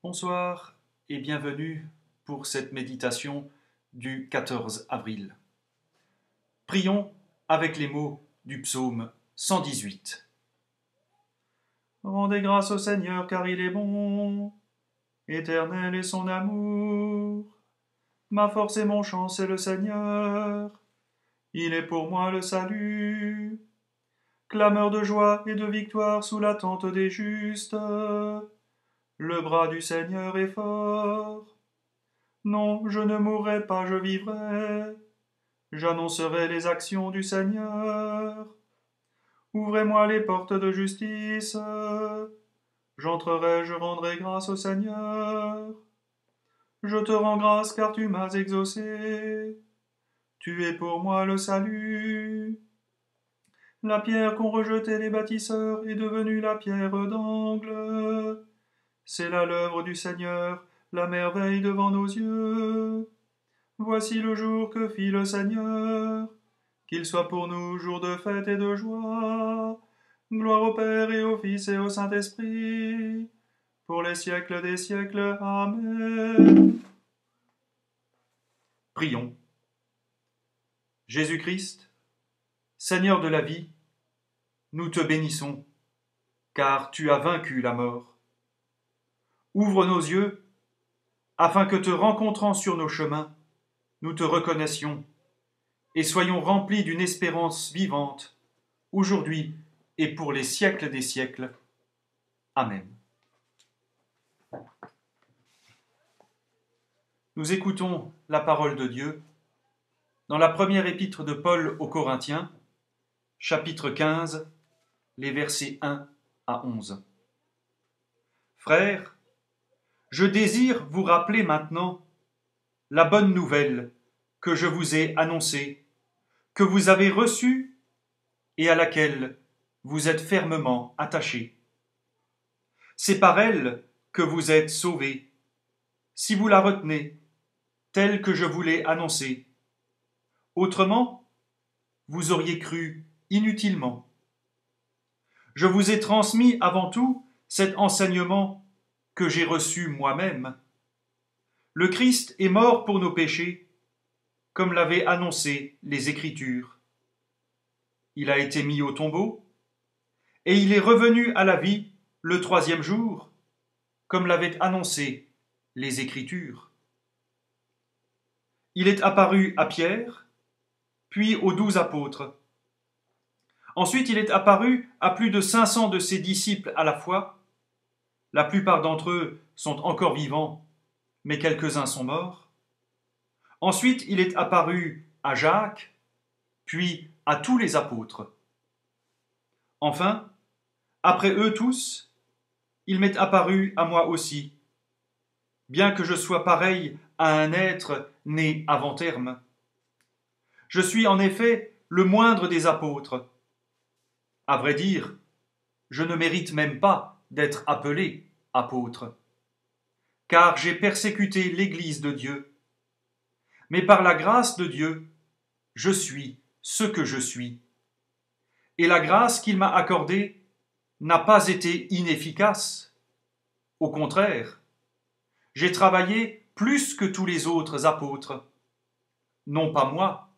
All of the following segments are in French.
Bonsoir et bienvenue pour cette méditation du 14 avril. Prions avec les mots du psaume 118. Rendez grâce au Seigneur car il est bon, éternel est son amour. Ma force et mon chant c'est le Seigneur, il est pour moi le salut. Clameur de joie et de victoire sous la tente des justes. Le bras du Seigneur est fort. Non, je ne mourrai pas, je vivrai. J'annoncerai les actions du Seigneur. Ouvrez-moi les portes de justice. J'entrerai, je rendrai grâce au Seigneur. Je te rends grâce car tu m'as exaucé. Tu es pour moi le salut. La pierre qu'ont rejetée les bâtisseurs est devenue la pierre d'angle. C'est là l'œuvre du Seigneur, la merveille devant nos yeux. Voici le jour que fit le Seigneur, qu'il soit pour nous jour de fête et de joie. Gloire au Père et au Fils et au Saint-Esprit, pour les siècles des siècles. Amen. Prions. Jésus-Christ, Seigneur de la vie, nous te bénissons, car tu as vaincu la mort. Ouvre nos yeux, afin que te rencontrant sur nos chemins, nous te reconnaissions et soyons remplis d'une espérance vivante, aujourd'hui et pour les siècles des siècles. Amen. Nous écoutons la parole de Dieu dans la première épître de Paul aux Corinthiens, chapitre 15, les versets 1 à 11. Frères, je désire vous rappeler maintenant la bonne nouvelle que je vous ai annoncée, que vous avez reçue et à laquelle vous êtes fermement attachés. C'est par elle que vous êtes sauvés, si vous la retenez, telle que je vous l'ai annoncée. Autrement, vous auriez cru inutilement. Je vous ai transmis avant tout cet enseignement que j'ai reçu moi-même. Le Christ est mort pour nos péchés, comme l'avaient annoncé les Écritures. Il a été mis au tombeau, et il est revenu à la vie le troisième jour, comme l'avaient annoncé les Écritures. Il est apparu à Pierre, puis aux 12 apôtres. Ensuite, il est apparu à plus de 500 de ses disciples à la fois. La plupart d'entre eux sont encore vivants, mais quelques-uns sont morts. Ensuite, il est apparu à Jacques, puis à tous les apôtres. Enfin, après eux tous, il m'est apparu à moi aussi, bien que je sois pareil à un être né avant terme. Je suis en effet le moindre des apôtres. À vrai dire, je ne mérite même pas d'être appelé apôtre, car j'ai persécuté l'Église de Dieu. Mais par la grâce de Dieu, je suis ce que je suis. Et la grâce qu'il m'a accordée n'a pas été inefficace. Au contraire, j'ai travaillé plus que tous les autres apôtres. Non pas moi,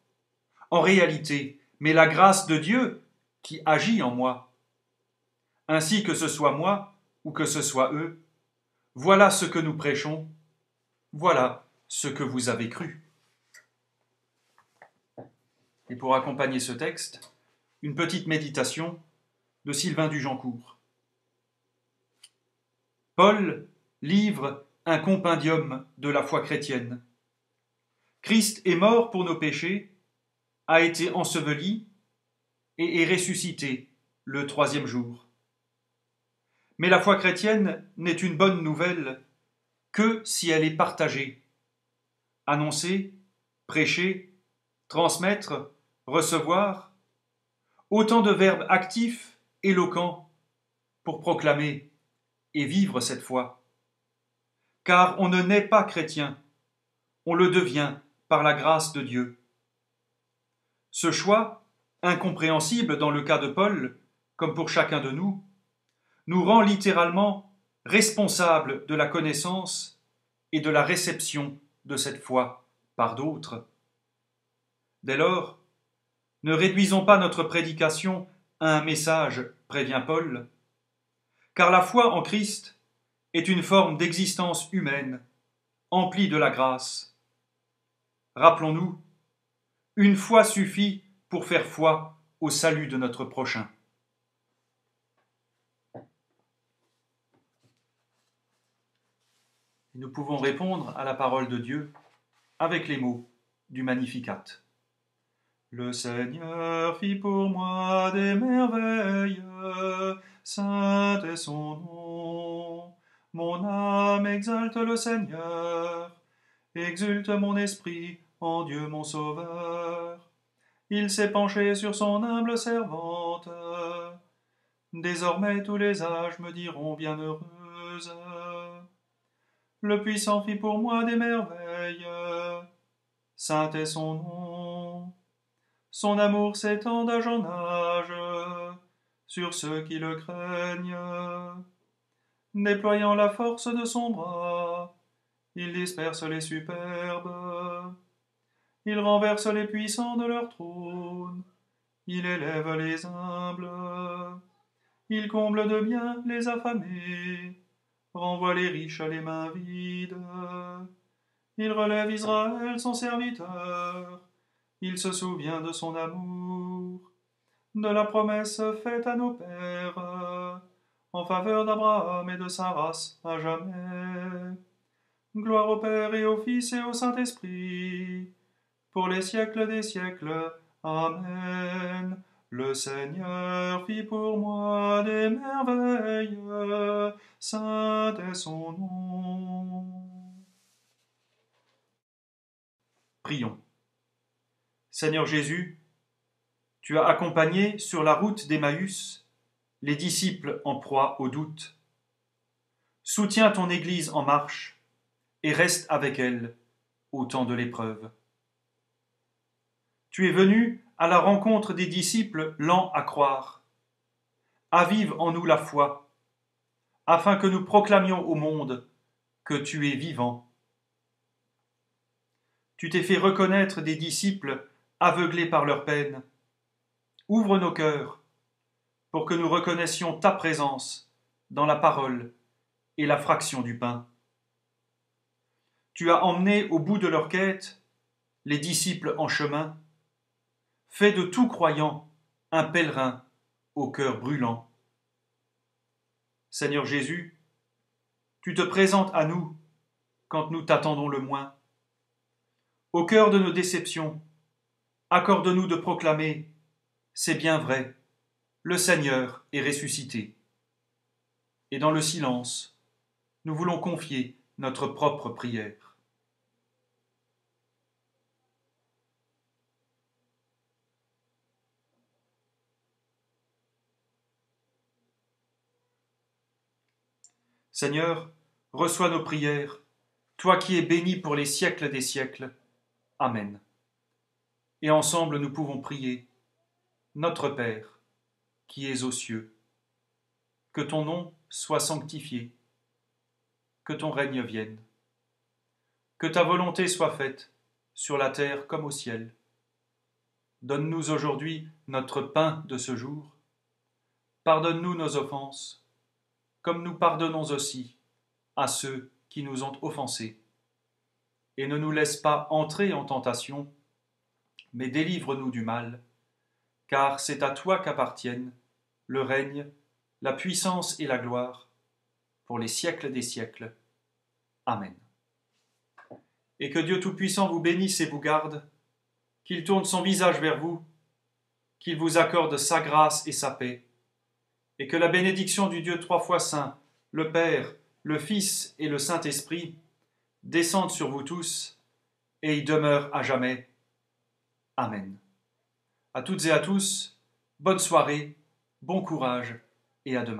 en réalité, mais la grâce de Dieu qui agit en moi. Ainsi que ce soit moi ou que ce soit eux, voilà ce que nous prêchons, voilà ce que vous avez cru. Et pour accompagner ce texte, une petite méditation de Sylvain Dujancourt. Paul livre un compendium de la foi chrétienne. Christ est mort pour nos péchés, a été enseveli et est ressuscité le troisième jour. Mais la foi chrétienne n'est une bonne nouvelle que si elle est partagée. Annoncer, prêcher, transmettre, recevoir, autant de verbes actifs, éloquents, pour proclamer et vivre cette foi. Car on ne naît pas chrétien, on le devient par la grâce de Dieu. Ce choix, incompréhensible dans le cas de Paul, comme pour chacun de nous, nous rend littéralement responsable de la connaissance et de la réception de cette foi par d'autres. Dès lors, ne réduisons pas notre prédication à un message, prévient Paul, car la foi en Christ est une forme d'existence humaine, emplie de la grâce. Rappelons-nous, une foi suffit pour faire foi au salut de notre prochain. Nous pouvons répondre à la parole de Dieu avec les mots du Magnificat. Le Seigneur fit pour moi des merveilles, saint est son nom. Mon âme exalte le Seigneur, exulte mon esprit en Dieu mon Sauveur. Il s'est penché sur son humble servante. Désormais tous les âges me diront bienheureuse. Le Puissant fit pour moi des merveilles, saint est son nom. Son amour s'étend d'âge en âge sur ceux qui le craignent. Déployant la force de son bras, il disperse les superbes. Il renverse les puissants de leur trône. Il élève les humbles. Il comble de bien les affamés. Renvoie les riches les mains vides. Il relève Israël son serviteur. Il se souvient de son amour, de la promesse faite à nos pères, en faveur d'Abraham et de sa race à jamais. Gloire au Père et au Fils et au Saint-Esprit, pour les siècles des siècles. Amen. Le Seigneur fit pour moi des merveilles, saint est son nom. Prions. Seigneur Jésus, tu as accompagné sur la route d'Emmaüs les disciples en proie au doute. Soutiens ton Église en marche et reste avec elle au temps de l'épreuve. Tu es venu à la rencontre des disciples lents à croire. Avive en nous la foi, afin que nous proclamions au monde que tu es vivant. Tu t'es fait reconnaître des disciples aveuglés par leur peine. Ouvre nos cœurs pour que nous reconnaissions ta présence dans la parole et la fraction du pain. Tu as emmené au bout de leur quête les disciples en chemin. Fais de tout croyant un pèlerin au cœur brûlant. Seigneur Jésus, tu te présentes à nous quand nous t'attendons le moins. Au cœur de nos déceptions, accorde-nous de proclamer, c'est bien vrai, le Seigneur est ressuscité. Et dans le silence, nous voulons confier notre propre prière. Seigneur, reçois nos prières, toi qui es béni pour les siècles des siècles. Amen. Et ensemble nous pouvons prier. Notre Père, qui es aux cieux, que ton nom soit sanctifié, que ton règne vienne, que ta volonté soit faite sur la terre comme au ciel. Donne-nous aujourd'hui notre pain de ce jour. Pardonne-nous nos offenses, comme nous pardonnons aussi à ceux qui nous ont offensés. Et ne nous laisse pas entrer en tentation, mais délivre-nous du mal, car c'est à toi qu'appartiennent le règne, la puissance et la gloire, pour les siècles des siècles. Amen. Et que Dieu Tout-Puissant vous bénisse et vous garde, qu'il tourne son visage vers vous, qu'il vous accorde sa grâce et sa paix, et que la bénédiction du Dieu trois fois saint, le Père, le Fils et le Saint-Esprit, descende sur vous tous et y demeure à jamais. Amen. À toutes et à tous, bonne soirée, bon courage et à demain.